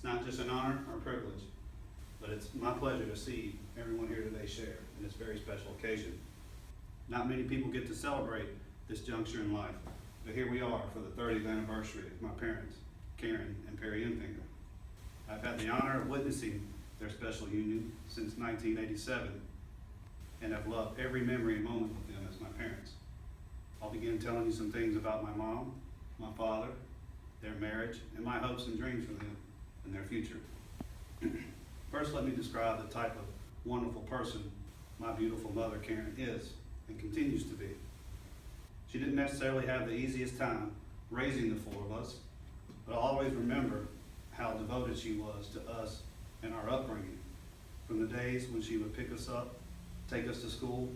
It's not just an honor or privilege, but it's my pleasure to see everyone here today share in this very special occasion. Not many people get to celebrate this juncture in life, but here we are for the 30th anniversary of my parents, Karen and Perry Enfinger. I've had the honor of witnessing their special union since 1987, and I've loved every memory and moment with them as my parents. I'll begin telling you some things about my mom, my father, their marriage, and my hopes and dreams for them and their future. First, let me describe the type of wonderful person my beautiful mother, Karen, is and continues to be. She didn't necessarily have the easiest time raising the four of us, but I'll always remember how devoted she was to us and our upbringing, from the days when she would pick us up, take us to school,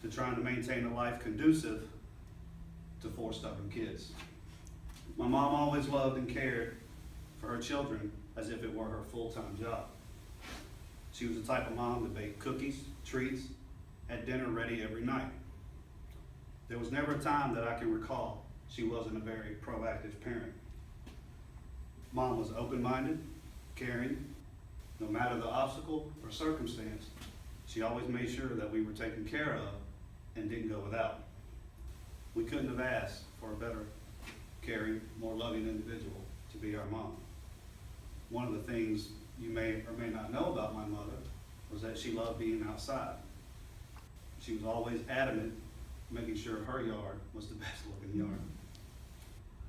to trying to maintain a life conducive to four stubborn kids. My mom always loved and cared for her children as if it were her full-time job. She was the type of mom that baked cookies, treats, had dinner ready every night. There was never a time that I can recall she wasn't a very proactive parent. Mom was open-minded, caring. No matter the obstacle or circumstance, she always made sure that we were taken care of and didn't go without. We couldn't have asked for a better, caring, more loving individual to be our mom. One of the things you may or may not know about my mother was that she loved being outside. She was always adamant making sure her yard was the best looking yard.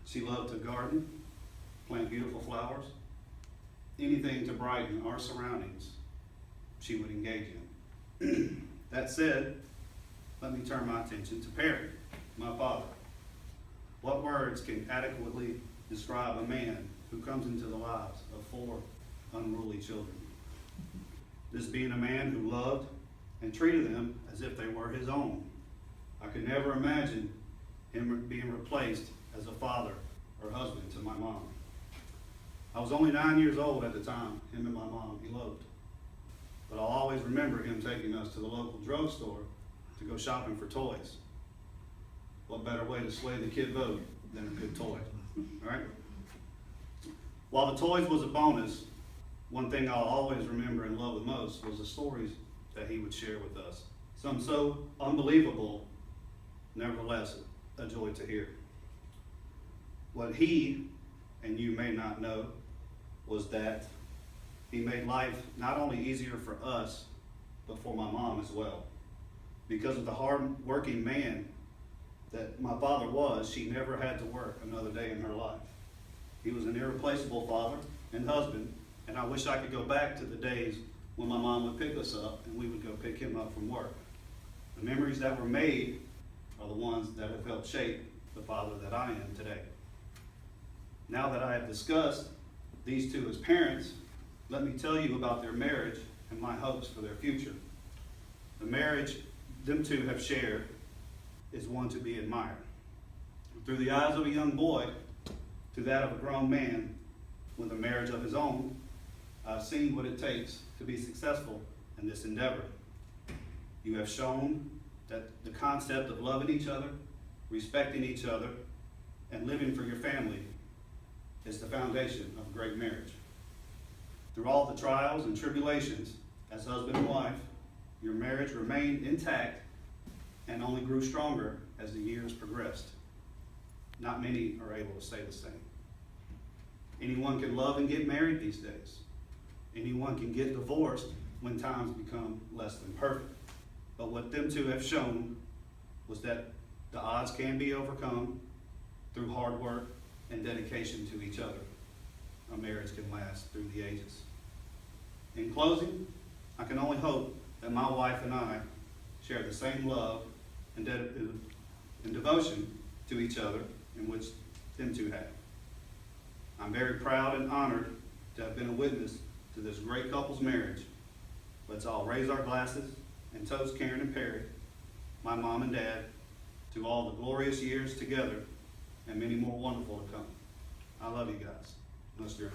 She loved to garden, plant beautiful flowers, anything to brighten our surroundings, she would engage in. That said, let me turn my attention to Perry, my father. What words can adequately describe a man who comes into the lives of four unruly children? This being a man who loved and treated them as if they were his own. I could never imagine him being replaced as a father or husband to my mom. I was only 9 years old at the time him and my mom eloped, but I'll always remember him taking us to the local drugstore to go shopping for toys. What better way to sway the kid vote than a good toy, right? While the toys was a bonus, one thing I'll always remember and love the most was the stories that he would share with us. Some so unbelievable, nevertheless a joy to hear. What he, and you may not know, was that he made life not only easier for us, but for my mom as well. Because of the hard-working man that my father was, she never had to work another day in her life. He was an irreplaceable father and husband, and I wish I could go back to the days when my mom would pick us up and we would go pick him up from work. The memories that were made are the ones that have helped shape the father that I am today. Now that I have discussed these two as parents, let me tell you about their marriage and my hopes for their future. The marriage them two have shared is one to be admired. Through the eyes of a young boy to that of a grown man with a marriage of his own, I've seen what it takes to be successful in this endeavor. You have shown that the concept of loving each other, respecting each other, and living for your family is the foundation of a great marriage. Through all the trials and tribulations as husband and wife, your marriage remained intact and only grew stronger as the years progressed. Not many are able to say the same. Anyone can love and get married these days. Anyone can get divorced when times become less than perfect. But what them two have shown was that the odds can be overcome through hard work and dedication to each other. A marriage can last through the ages. In closing, I can only hope that my wife and I share the same love and devotion to each other in which them two have. I'm very proud and honored to have been a witness to this great couple's marriage. Let's all raise our glasses and toast Karen and Perry, my mom and dad, to all the glorious years together and many more wonderful to come. I love you guys. Let's do it.